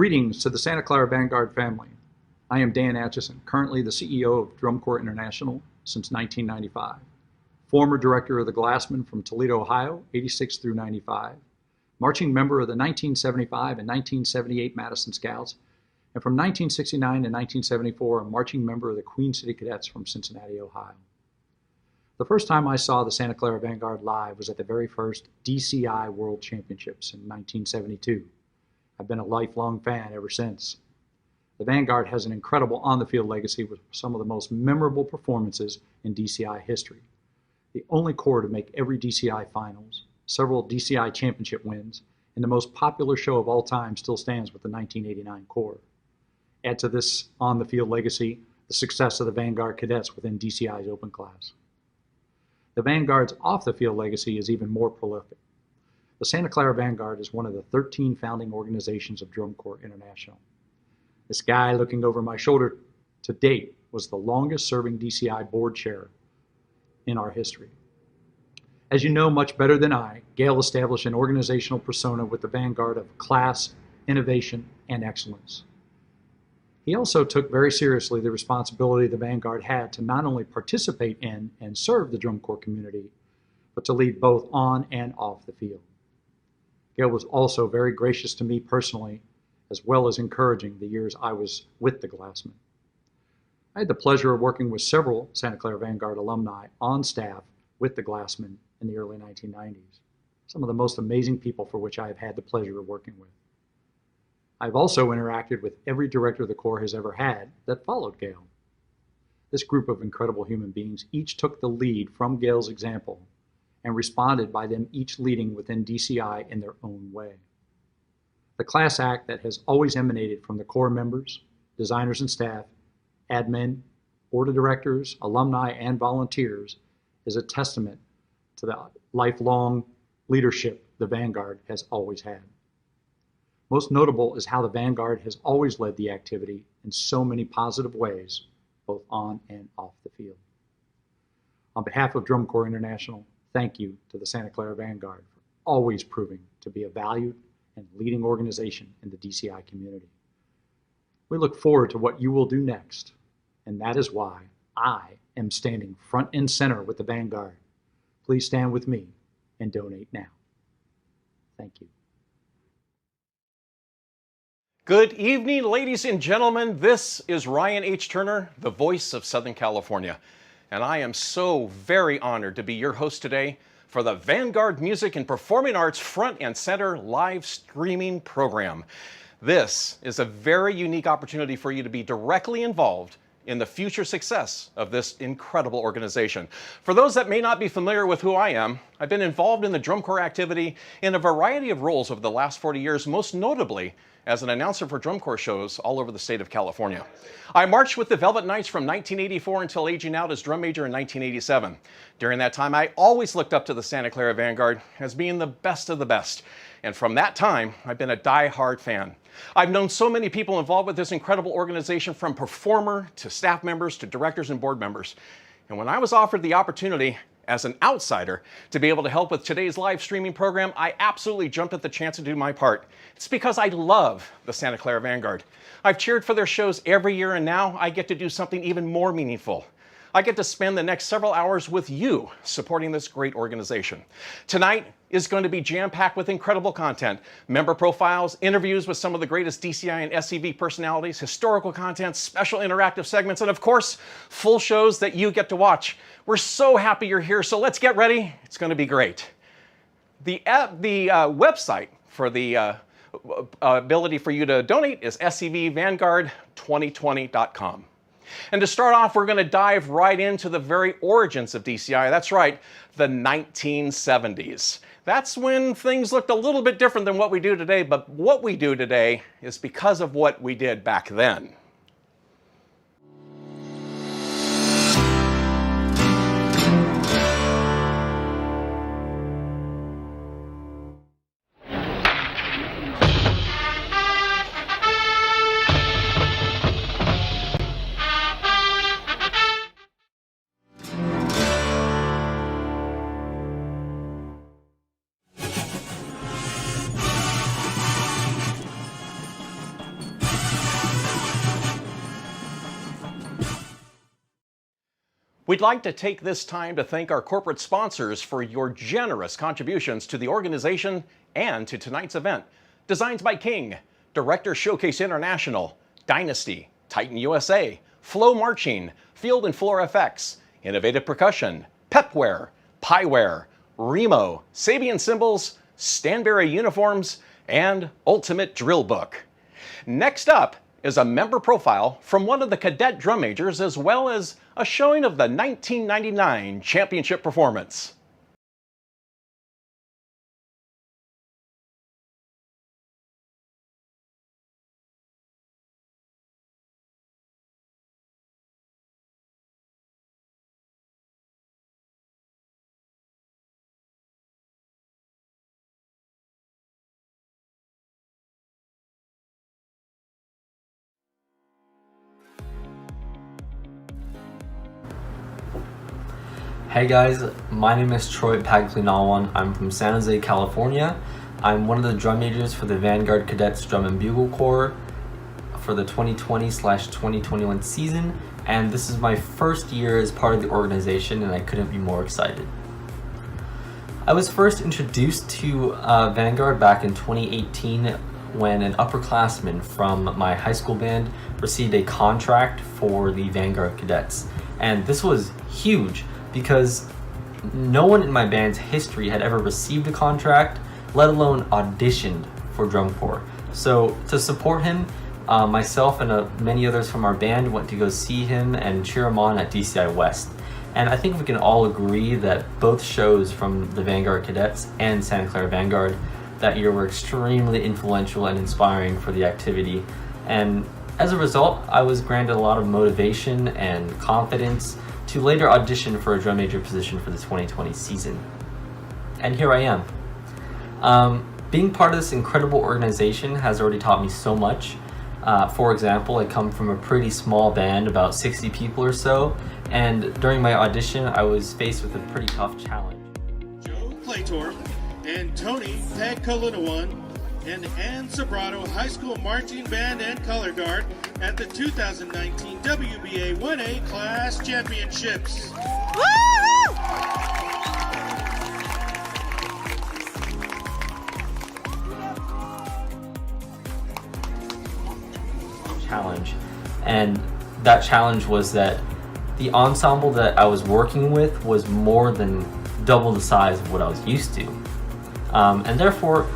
Greetings to the Santa Clara Vanguard family. I am Dan Atchison, currently the CEO of Drum Corps International since 1995, former director of the Glassmen from Toledo, Ohio, 86 through 95, marching member of the 1975 and 1978 Madison Scouts, and from 1969 to 1974, a marching member of the Queen City Cadets from Cincinnati, Ohio. The first time I saw the Santa Clara Vanguard live was at the very first DCI World Championships in 1972. I've been a lifelong fan ever since. The Vanguard has an incredible on-the-field legacy with some of the most memorable performances in DCI history. The only corps to make every DCI finals, several DCI championship wins, and the most popular show of all time still stands with the 1989 Corps. Add to this on-the-field legacy the success of the Vanguard cadets within DCI's open class. The Vanguard's off-the-field legacy is even more prolific. The Santa Clara Vanguard is one of the 13 founding organizations of Drum Corps International. This guy looking over my shoulder to date was the longest serving DCI board chair in our history. As you know much better than I, Gail established an organizational persona with the Vanguard of class, innovation, and excellence. He also took very seriously the responsibility the Vanguard had to not only participate in and serve the Drum Corps community, but to lead both on and off the field. Gail was also very gracious to me personally, as well as encouraging the years I was with the Glassmen. I had the pleasure of working with several Santa Clara Vanguard alumni on staff with the Glassmen in the early 1990s. Some of the most amazing people for which I have had the pleasure of working with. I've also interacted with every director the Corps has ever had that followed Gail. This group of incredible human beings each took the lead from Gail's example and responded by them each leading within DCI in their own way. The class act that has always emanated from the Corps members, designers and staff, admin, board of directors, alumni, and volunteers is a testament to the lifelong leadership the Vanguard has always had. Most notable is how the Vanguard has always led the activity in so many positive ways, both on and off the field. On behalf of Drum Corps International, thank you to the Santa Clara Vanguard for always proving to be a valued and leading organization in the DCI community. We look forward to what you will do next, and that is why I am standing front and center with the Vanguard. Please stand with me and donate now. Thank you. Good evening, ladies and gentlemen. This is Ryan H. Turner, the voice of Southern California. And I am so very honored to be your host today for the Vanguard Music and Performing Arts Front and Center live streaming program. This is a very unique opportunity for you to be directly involved in the future success of this incredible organization. For those that may not be familiar with who I am, I've been involved in the Drum Corps activity in a variety of roles over the last 40 years, most notably as an announcer for Drum Corps shows all over the state of California. I marched with the Velvet Knights from 1984 until aging out as drum major in 1987. During that time, I always looked up to the Santa Clara Vanguard as being the best of the best. And from that time, I've been a die-hard fan. I've known so many people involved with this incredible organization, from performer to staff members to directors and board members. And when I was offered the opportunity as an outsider to be able to help with today's live streaming program, I absolutely jumped at the chance to do my part. It's because I love the Santa Clara Vanguard. I've cheered for their shows every year, and now I get to do something even more meaningful. I get to spend the next several hours with you supporting this great organization. Tonight is going to be jam-packed with incredible content, member profiles, interviews with some of the greatest DCI and SCV personalities, historical content, special interactive segments, and of course, full shows that you get to watch. We're so happy you're here, so let's get ready. It's going to be great. The website for the ability for you to donate is scvvanguard2020.com. And to start off, we're going to dive right into the very origins of DCI. That's right, the 1970s. That's when things looked a little bit different than what we do today, but what we do today is because of what we did back then. We'd like to take this time to thank our corporate sponsors for your generous contributions to the organization and to tonight's event. Designs by King, Director Showcase International, Dynasty, Titan USA, Flow Marching, Field and Floor FX, Innovative Percussion, Pepware, Pieware, Remo, Sabian Cymbals, Stanberry Uniforms, and Ultimate Drill Book. Next up is a member profile from one of the cadet drum majors, as well as a showing of the 1999 championship performance. Hey guys, my name is Troy Paglinawan. I'm from San Jose, California. I'm one of the drum majors for the Vanguard Cadets Drum and Bugle Corps for the 2020/2021 season, and this is my first year as part of the organization, and I couldn't be more excited. I was first introduced to Vanguard back in 2018 when an upperclassman from my high school band received a contract for the Vanguard Cadets, and this was huge because no one in my band's history had ever received a contract, let alone auditioned for drum corps. So to support him, myself and many others from our band went to go see him and cheer him on at DCI West. And I think we can all agree that both shows from the Vanguard Cadets and Santa Clara Vanguard that year were extremely influential and inspiring for the activity. And as a result, I was granted a lot of motivation and confidence to later audition for a drum major position for the 2020 season. And here I am. Being part of this incredible organization has already taught me so much. For example, I come from a pretty small band, about 60 people or so, and during my audition, I was faced with a pretty tough challenge. Joe Claytor and Tony Paglinawan and Ann Sobrato High School Marching Band and Color Guard at the 2019 WBA 1A Class Championships. Challenge, and that challenge was that the ensemble that I was working with was more than double the size of what I was used to, and therefore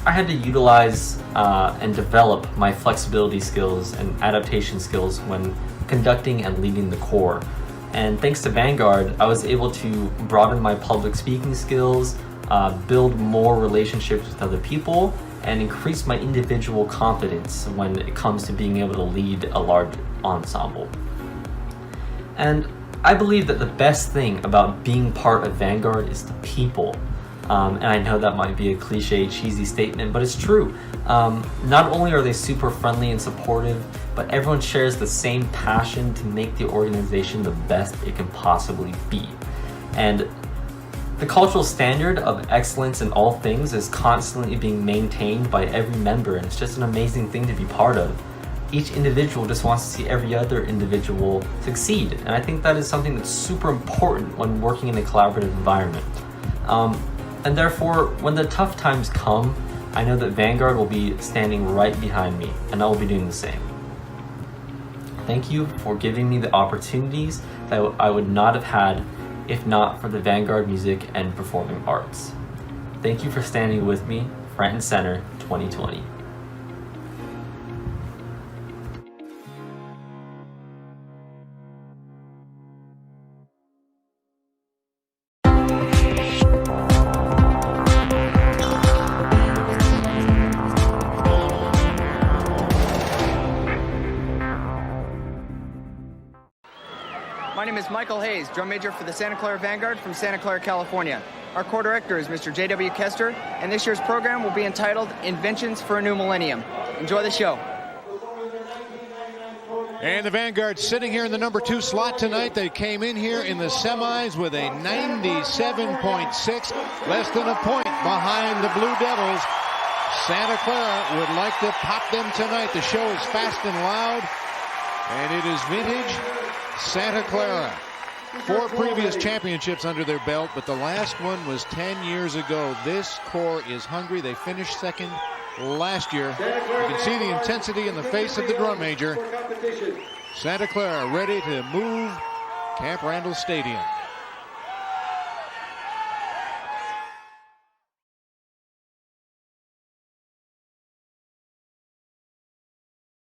I had to utilize and develop my flexibility skills and adaptation skills when conducting and leading the corps. And thanks to Vanguard, I was able to broaden my public speaking skills, build more relationships with other people, and increase my individual confidence when it comes to being able to lead a large ensemble. And I believe that the best thing about being part of Vanguard is the people. And I know that might be a cliche, cheesy statement, but it's true. Not only are they super friendly and supportive, but everyone shares the same passion to make the organization the best it can possibly be. And the cultural standard of excellence in all things is constantly being maintained by every member, and it's just an amazing thing to be part of. Each individual just wants to see every other individual succeed, and I think that is something that's super important when working in a collaborative environment. And therefore, when the tough times come, I know that Vanguard will be standing right behind me, and I will be doing the same. Thank you for giving me the opportunities that I would not have had if not for the Vanguard Music and Performing Arts. Thank you for standing with me, front and center, 2020. My name is Michael Hayes, drum major for the Santa Clara Vanguard from Santa Clara, California. Our corps director is Mr. J.W. Kester, and this year's program will be entitled Inventions for a New Millennium. Enjoy the show. And the Vanguard sitting here in the number 2 slot tonight. They came in here in the semis with a 97.6, less than a point behind the Blue Devils. Santa Clara would like to pop them tonight. The show is fast and loud, and it is vintage Santa Clara. 4 previous championships under their belt, but the last one was 10 years ago. This corps is hungry. They finished second last year. You can see the intensity in the face of the drum major. Santa Clara ready to move Camp Randall Stadium.